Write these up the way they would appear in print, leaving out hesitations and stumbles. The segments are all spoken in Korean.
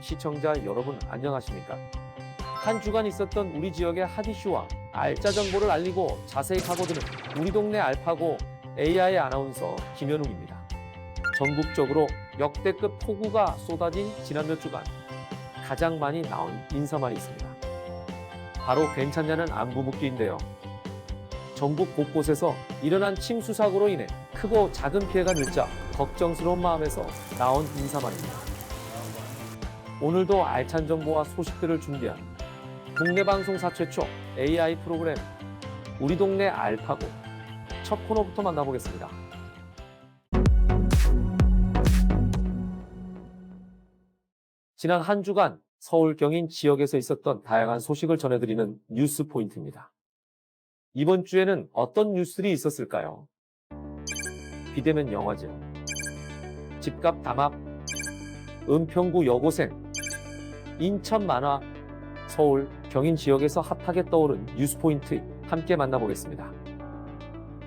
시청자 여러분 안녕하십니까? 한 주간 있었던 우리 지역의 핫 이슈와 알짜 정보를 알리고 자세히 파고드는 우리 동네 알파고 AI 아나운서 김현웅입니다. 전국적으로 역대급 폭우가 쏟아진 지난 몇 주간 가장 많이 나온 인사말이 있습니다. 바로 괜찮냐는 안부 묻기인데요. 전국 곳곳에서 일어난 침수 사고로 인해 크고 작은 피해가 늘자 걱정스러운 마음에서 나온 인사말입니다. 오늘도 알찬 정보와 소식들을 준비한 국내 방송사 최초 AI 프로그램 우리 동네 알파고 첫 코너부터 만나보겠습니다. 지난 한 주간 서울 경인 지역에서 있었던 다양한 소식을 전해드리는 뉴스 포인트입니다. 이번 주에는 어떤 뉴스들이 있었을까요? 비대면 영화제, 집값 담합, 은평구 여고생, 인천 만화, 서울, 경인 지역에서 핫하게 떠오른 뉴스 포인트 함께 만나보겠습니다.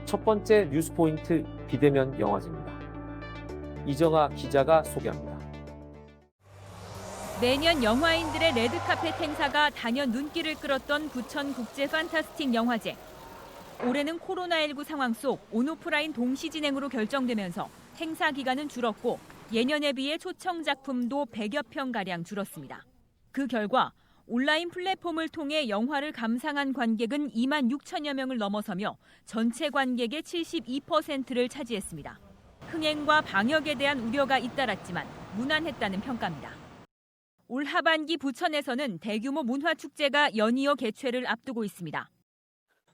첫 번째 뉴스 포인트 비대면 영화제입니다. 이정아 기자가 소개합니다. 매년 영화인들의 레드카펫 행사가 단연 눈길을 끌었던 부천 국제 판타스틱 영화제. 올해는 코로나19 상황 속 온오프라인 동시 진행으로 결정되면서 행사 기간은 줄었고 예년에 비해 초청 작품도 100여 편가량 줄었습니다. 그 결과 온라인 플랫폼을 통해 영화를 감상한 관객은 2만 6천여 명을 넘어서며 전체 관객의 72%를 차지했습니다. 흥행과 방역에 대한 우려가 잇따랐지만 무난했다는 평가입니다. 올 하반기 부천에서는 대규모 문화축제가 연이어 개최를 앞두고 있습니다.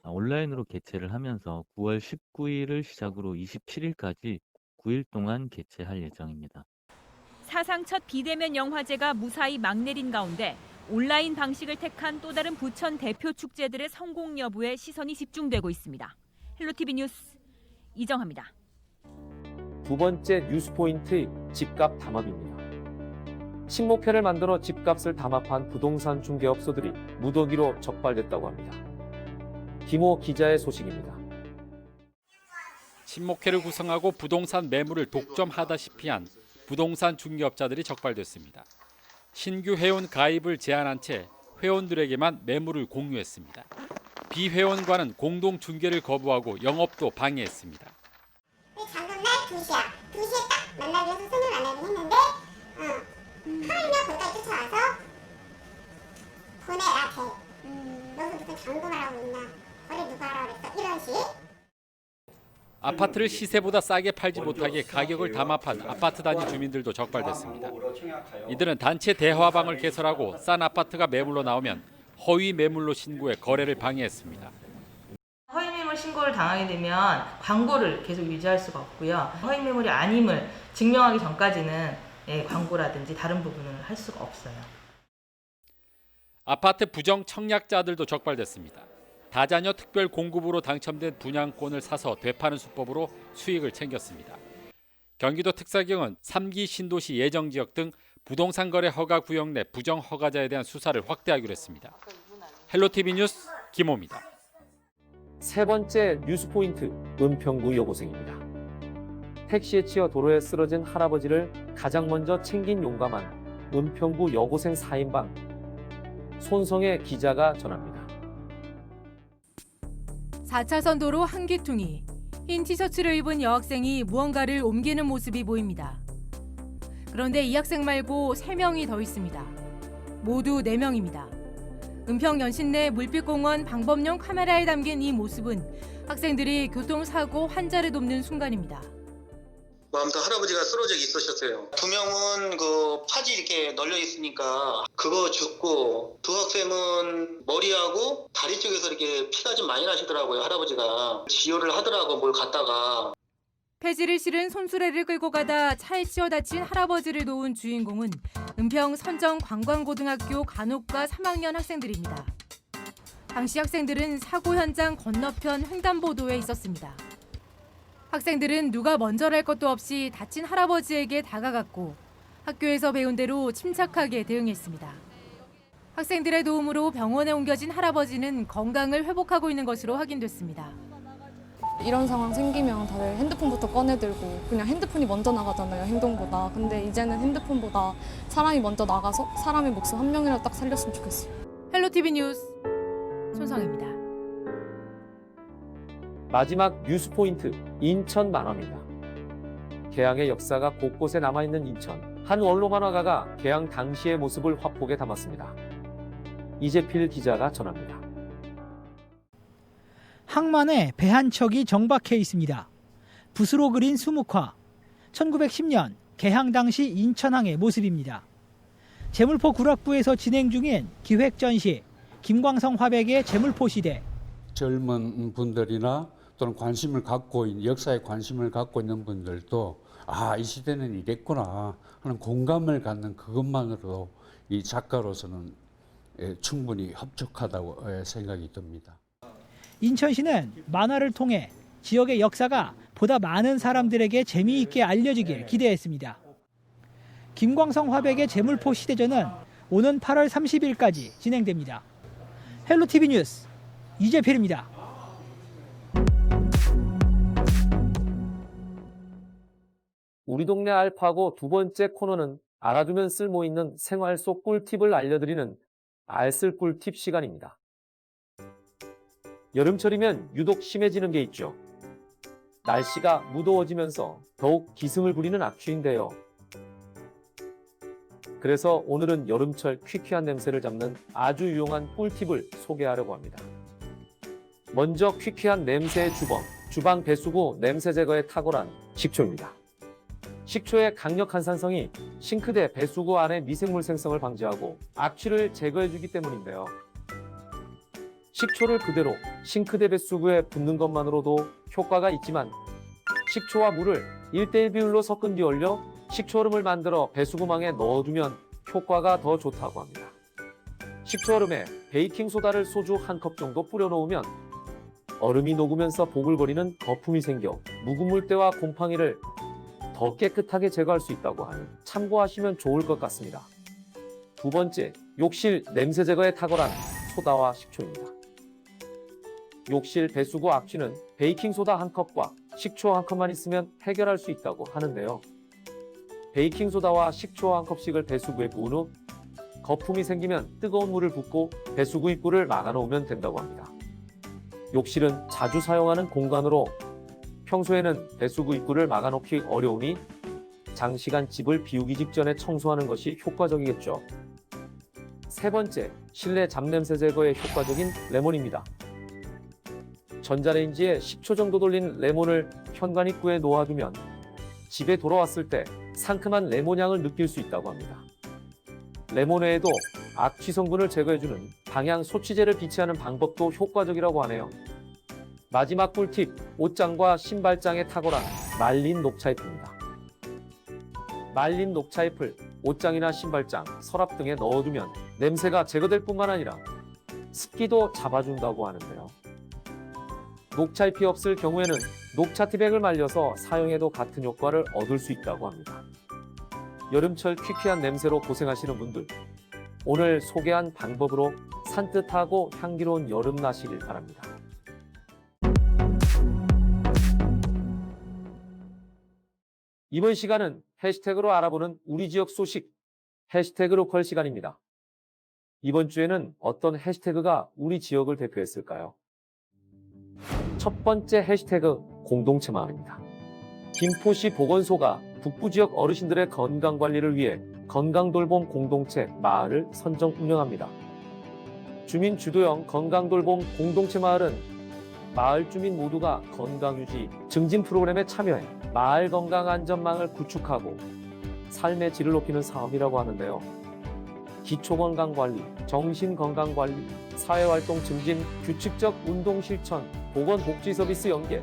온라인으로 개최를 하면서 9월 19일을 시작으로 27일까지 9일 동안 개최할 예정입니다. 사상 첫 비대면 영화제가 무사히 막내린 가운데 온라인 방식을 택한 또 다른 부천 대표 축제들의 성공 여부에 시선이 집중되고 있습니다. 헬로티비 뉴스 이정아입니다. 두 번째 뉴스 포인트 집값 담합입니다. 식목표를 만들어 집값을 담합한 부동산 중개업소들이 무더기로 적발됐다고 합니다. 김호 기자의 소식입니다. 친목회를 구성하고 부동산 매물을 독점하다시피 한 부동산 중개업자들이 적발됐습니다. 신규 회원 가입을 제한한 채 회원들에게만 매물을 공유했습니다. 비회원과는 공동 중개를 거부하고 영업도 방해했습니다. 작년 날 2시야. 2시에 딱 만나기 위해서 손을 만나긴 했는데 하루면 거기까지 쫓아와서 보내라 돼. 너도 무슨 장동을 하고 있나. 거래 누가 하라고 그랬어. 이런 식. 아파트를 시세보다 싸게 팔지 못하게 가격을 담합한 아파트 단지 주민들도 적발됐습니다. 이들은 단체 대화방을 개설하고 싼 아파트가 매물로 나오면 허위 매물로 신고해 거래를 방해했습니다. 허위 매물 신고를 당하게 되면 광고를 계속 유지할 수가 없고요. 허위 매물이 아님을 증명하기 전까지는 광고라든지 다른 부분을 할 수가 없어요. 아파트 부정 청약자들도 적발됐습니다. 다자녀 특별 공급으로 당첨된 분양권을 사서 되파는 수법으로 수익을 챙겼습니다. 경기도 특사경은 3기 신도시 예정지역 등 부동산 거래 허가 구역 내 부정 허가자에 대한 수사를 확대하기로 했습니다. 헬로티비 뉴스 김호입니다. 세 번째 뉴스 포인트 은평구 여고생입니다. 택시에 치여 도로에 쓰러진 할아버지를 가장 먼저 챙긴 용감한 은평구 여고생 4인방 손성혜 기자가 전합니다. 4차선 도로 한기퉁이 흰 티셔츠를 입은 여학생이 무언가를 옮기는 모습이 보입니다. 그런데 이 학생 말고 3명이 더 있습니다. 모두 4명입니다. 은평 연신내 물빛공원 방범용 카메라에 담긴 이 모습은 학생들이 교통사고 환자를 돕는 순간입니다. 아무튼 할아버지가 쓰러져 있으셨어요. 2명은 그 파지 이렇게 널려 있으니까 그거 줍고 두 학생은 머리하고 다리 쪽에서 이렇게 피가 좀 많이 나시더라고요. 할아버지가 지혈을 하더라고 뭘 갖다가. 폐지를 실은 손수레를 끌고 가다 차에 치여 다친 할아버지를 도운 주인공은 은평 선정 관광고등학교 간호과 3학년 학생들입니다. 당시 학생들은 사고 현장 건너편 횡단보도에 있었습니다. 학생들은 누가 먼저랄 것도 없이 다친 할아버지에게 다가갔고 학교에서 배운 대로 침착하게 대응했습니다. 학생들의 도움으로 병원에 옮겨진 할아버지는 건강을 회복하고 있는 것으로 확인됐습니다. 이런 상황 생기면 다들 핸드폰부터 꺼내들고 그냥 핸드폰이 먼저 나가잖아요, 행동보다. 근데 이제는 핸드폰보다 사람이 먼저 나가서 사람의 목숨 한 명이라도 딱 살렸으면 좋겠어요. 헬로티비 뉴스 손성입니다. 마지막 뉴스 포인트, 인천 만화입니다. 개항의 역사가 곳곳에 남아있는 인천. 한 원로 만화가가 개항 당시의 모습을 화폭에 담았습니다. 이재필 기자가 전합니다. 항만에 배 한 척이 정박해 있습니다. 붓으로 그린 수묵화. 1910년 개항 당시 인천항의 모습입니다. 제물포 구락부에서 진행 중인 기획전시 김광성 화백의 제물포 시대. 젊은 분들이나 또는 관심을 갖고 있는, 역사에 관심을 갖고 있는 분들도 이 시대는 이랬구나 하는 공감을 갖는 그것만으로도 이 작가로서는 충분히 흡족하다고 생각이 듭니다. 인천시는 만화를 통해 지역의 역사가 보다 많은 사람들에게 재미있게 알려지길 기대했습니다. 김광성 화백의 제물포 시대전은 오는 8월 30일까지 진행됩니다. 헬로티비 뉴스 이재필입니다. 우리 동네 알파고 두 번째 코너는 알아두면 쓸모있는 생활 속 꿀팁을 알려드리는 알쓸 꿀팁 시간입니다. 여름철이면 유독 심해지는 게 있죠. 날씨가 무더워지면서 더욱 기승을 부리는 악취인데요. 그래서 오늘은 여름철 퀴퀴한 냄새를 잡는 아주 유용한 꿀팁을 소개하려고 합니다. 먼저 퀴퀴한 냄새의 주범, 주방 배수구 냄새 제거에 탁월한 식초입니다. 식초의 강력한 산성이 싱크대 배수구 안의 미생물 생성을 방지하고 악취를 제거해주기 때문인데요. 식초를 그대로 싱크대 배수구에 붓는 것만으로도 효과가 있지만 식초와 물을 1:1 비율로 섞은 뒤 얼려 식초 얼음을 만들어 배수구망에 넣어두면 효과가 더 좋다고 합니다. 식초 얼음에 베이킹소다를 소주 1컵 정도 뿌려놓으면 얼음이 녹으면서 보글거리는 거품이 생겨 묵은 물때와 곰팡이를 더 깨끗하게 제거할 수 있다고 하니 참고하시면 좋을 것 같습니다. 두 번째, 욕실 냄새 제거에 탁월한 소다와 식초입니다. 욕실 배수구 악취는 베이킹소다 1컵과 식초 1컵만 있으면 해결할 수 있다고 하는데요. 베이킹소다와 식초 1컵씩을 배수구에 부은 후 거품이 생기면 뜨거운 물을 붓고 배수구 입구를 막아놓으면 된다고 합니다. 욕실은 자주 사용하는 공간으로 평소에는 배수구 입구를 막아놓기 어려우니 장시간 집을 비우기 직전에 청소하는 것이 효과적이겠죠. 세 번째, 실내 잡냄새 제거에 효과적인 레몬입니다. 전자레인지에 10초 정도 돌린 레몬을 현관 입구에 놓아두면 집에 돌아왔을 때 상큼한 레몬 향을 느낄 수 있다고 합니다. 레몬 외에도 악취 성분을 제거해주는 방향 소치제를 비치하는 방법도 효과적이라고 하네요. 마지막 꿀팁, 옷장과 신발장에 탁월한 말린 녹차잎입니다. 말린 녹차잎을 옷장이나 신발장, 서랍 등에 넣어두면 냄새가 제거될 뿐만 아니라 습기도 잡아준다고 하는데요. 녹차잎이 없을 경우에는 녹차티백을 말려서 사용해도 같은 효과를 얻을 수 있다고 합니다. 여름철 퀴퀴한 냄새로 고생하시는 분들, 오늘 소개한 방법으로 산뜻하고 향기로운 여름 나시길 바랍니다. 이번 시간은 해시태그로 알아보는 우리 지역 소식, 해시태그 로컬 시간입니다. 이번 주에는 어떤 해시태그가 우리 지역을 대표했을까요? 첫 번째 해시태그 공동체 마을입니다. 김포시 보건소가 북부 지역 어르신들의 건강관리를 위해 건강돌봄 공동체 마을을 선정 운영합니다. 주민 주도형 건강돌봄 공동체 마을은 마을 주민 모두가 건강유지, 증진 프로그램에 참여해 마을 건강안전망을 구축하고 삶의 질을 높이는 사업이라고 하는데요. 기초건강관리, 정신건강관리, 사회활동 증진, 규칙적 운동 실천, 보건복지 서비스 연계,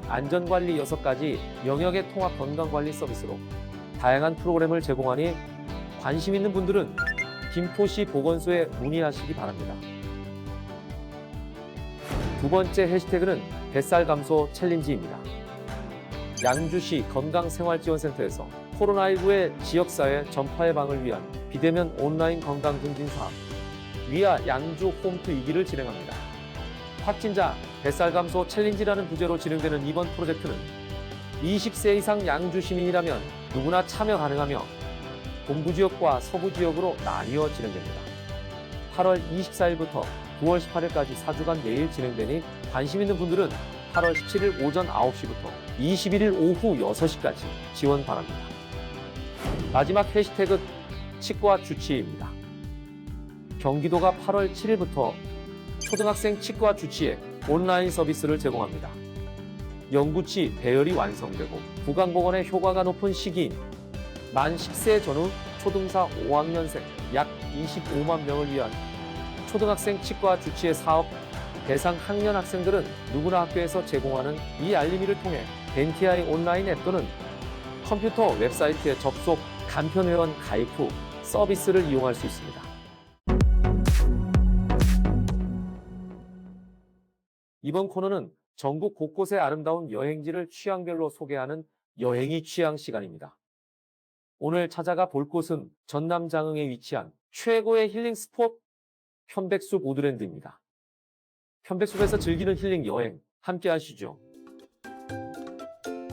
안전관리 6가지 영역의 통합 건강관리 서비스로 다양한 프로그램을 제공하니 관심 있는 분들은 김포시 보건소에 문의하시기 바랍니다. 두 번째 해시태그는 뱃살 감소 챌린지입니다. 양주시 건강생활지원센터에서 코로나19의 지역사회 전파 예방을 위한 비대면 온라인 건강 증진 사업 위아 양주 홈투 2기를 진행합니다. 확진자 뱃살 감소 챌린지라는 부제로 진행되는 이번 프로젝트는 20세 이상 양주 시민이라면 누구나 참여 가능하며 동부 지역과 서부 지역으로 나뉘어 진행됩니다. 8월 24일부터 9월 18일까지 4주간 매일 진행되니 관심 있는 분들은 8월 17일 오전 9시부터 21일 오후 6시까지 지원 바랍니다. 마지막 해시태그 치과 주치의입니다. 경기도가 8월 7일부터 초등학생 치과 주치의 온라인 서비스를 제공합니다. 영구치 배열이 완성되고 구강보건의 효과가 높은 시기인 만 10세 전후 초등사 5학년생 약 25만 명을 위한 초등학생 치과 주치의 사업 대상 학년 학생들은 누구나 학교에서 제공하는 이 알림이를 통해 덴티아이 온라인 앱 또는 컴퓨터 웹사이트에 접속, 간편회원 가입 후 서비스를 이용할 수 있습니다. 이번 코너는 전국 곳곳의 아름다운 여행지를 취향별로 소개하는 여행이 취향 시간입니다. 오늘 찾아가 볼 곳은 전남 장흥에 위치한 최고의 힐링 스폿 편백숲 우드랜드입니다. 편백숲에서 즐기는 힐링 여행 함께 하시죠.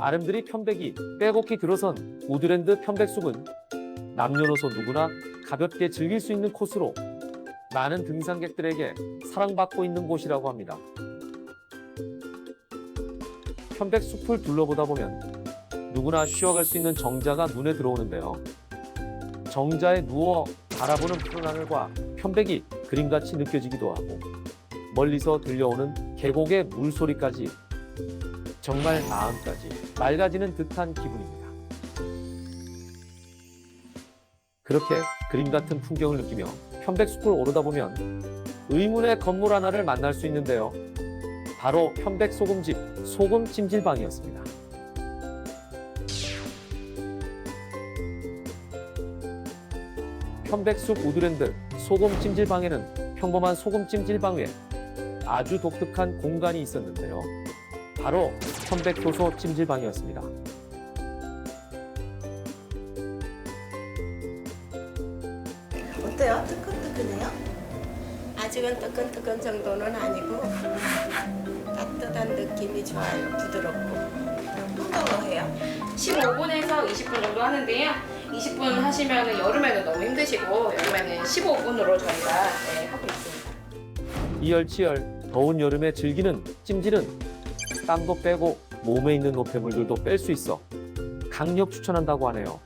아름드리 편백이 빼곡히 들어선 우드랜드 편백숲은 남녀노소 누구나 가볍게 즐길 수 있는 코스로 많은 등산객들에게 사랑받고 있는 곳이라고 합니다. 편백숲을 둘러보다 보면 누구나 쉬어갈 수 있는 정자가 눈에 들어오는데요. 정자에 누워 바라보는 푸른 하늘과 편백이 그림같이 느껴지기도 하고 멀리서 들려오는 계곡의 물소리까지 정말 마음까지 맑아지는 듯한 기분입니다. 그렇게 그림 같은 풍경을 느끼며 편백숲을 오르다 보면 의문의 건물 하나를 만날 수 있는데요. 바로 편백소금집 소금찜질방이었습니다. 편백숲 우드랜드 소금찜질방에는 평범한 소금찜질방 외에 아주 독특한 공간이 있었는데요. 바로 편백효소 찜질방이었습니다. 어때요? 뜨끈뜨끈해요? 아직은 뜨끈뜨끈 정도는 아니고 따뜻한 느낌이 좋아요. 부드럽고 뜨거워해요. 15분에서 20분 정도 하는데요. 20분 하시면 여름에는 너무 힘드시고 여름에는 15분으로 저희가 하고 있습니다. 이열치열 더운 여름에 즐기는 찜질은 땀도 빼고 몸에 있는 노폐물들도 뺄 수 있어 강력 추천한다고 하네요.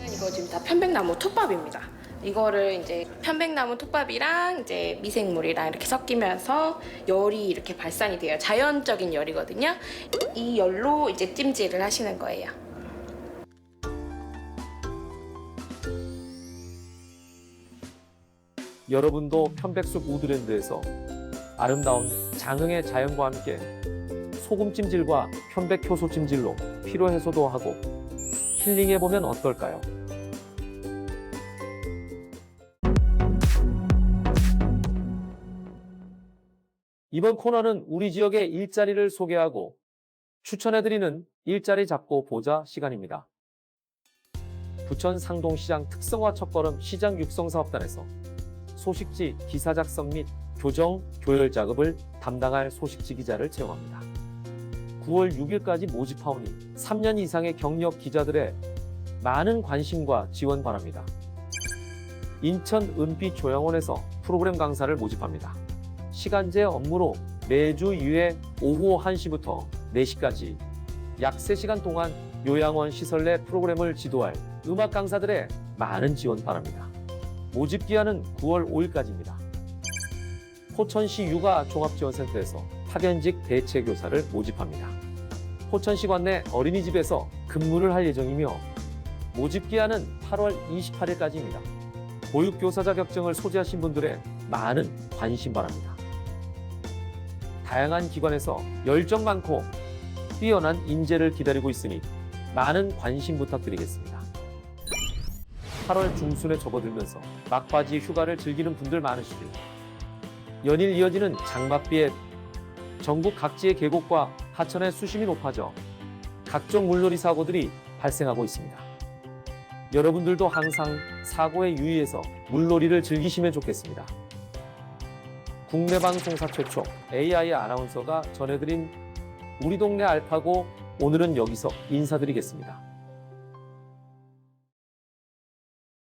이거 지금 다 편백나무 톱밥입니다. 이거를 이제 편백나무 톱밥이랑 이제 미생물이랑 이렇게 섞이면서 열이 이렇게 발산이 돼요. 자연적인 열이거든요. 이 열로 이제 찜질을 하시는 거예요. 여러분도 편백숲 우드랜드에서 아름다운 장흥의 자연과 함께 소금찜질과 편백효소 찜질로 피로해소도 하고 힐링해보면 어떨까요? 이번 코너는 우리 지역의 일자리를 소개하고 추천해드리는 일자리 잡고 보자 시간입니다. 부천 상동시장 특성화 첫걸음 시장 육성사업단에서 소식지 기사 작성 및 교정, 교열 작업을 담당할 소식지 기자를 채용합니다. 9월 6일까지 모집하오니 3년 이상의 경력 기자들의 많은 관심과 지원 바랍니다. 인천 은빛조양원에서 프로그램 강사를 모집합니다. 시간제 업무로 매주 2회 오후 1시부터 4시까지 약 3시간 동안 요양원 시설 내 프로그램을 지도할 음악 강사들의 많은 지원 바랍니다. 모집 기한은 9월 5일까지입니다. 포천시 육아종합지원센터에서 파견직 대체교사를 모집합니다. 포천시 관내 어린이집에서 근무를 할 예정이며 모집 기한은 8월 28일까지입니다. 보육교사 자격증을 소지하신 분들의 많은 관심 바랍니다. 다양한 기관에서 열정 많고 뛰어난 인재를 기다리고 있으니 많은 관심 부탁드리겠습니다. 8월 중순에 접어들면서 막바지 휴가를 즐기는 분들 많으시죠. 연일 이어지는 장맛비에 전국 각지의 계곡과 하천의 수심이 높아져 각종 물놀이 사고들이 발생하고 있습니다. 여러분들도 항상 사고에 유의해서 물놀이를 즐기시면 좋겠습니다. 국내 방송사 최초 AI 아나운서가 전해드린 우리 동네 알파고 오늘은 여기서 인사드리겠습니다.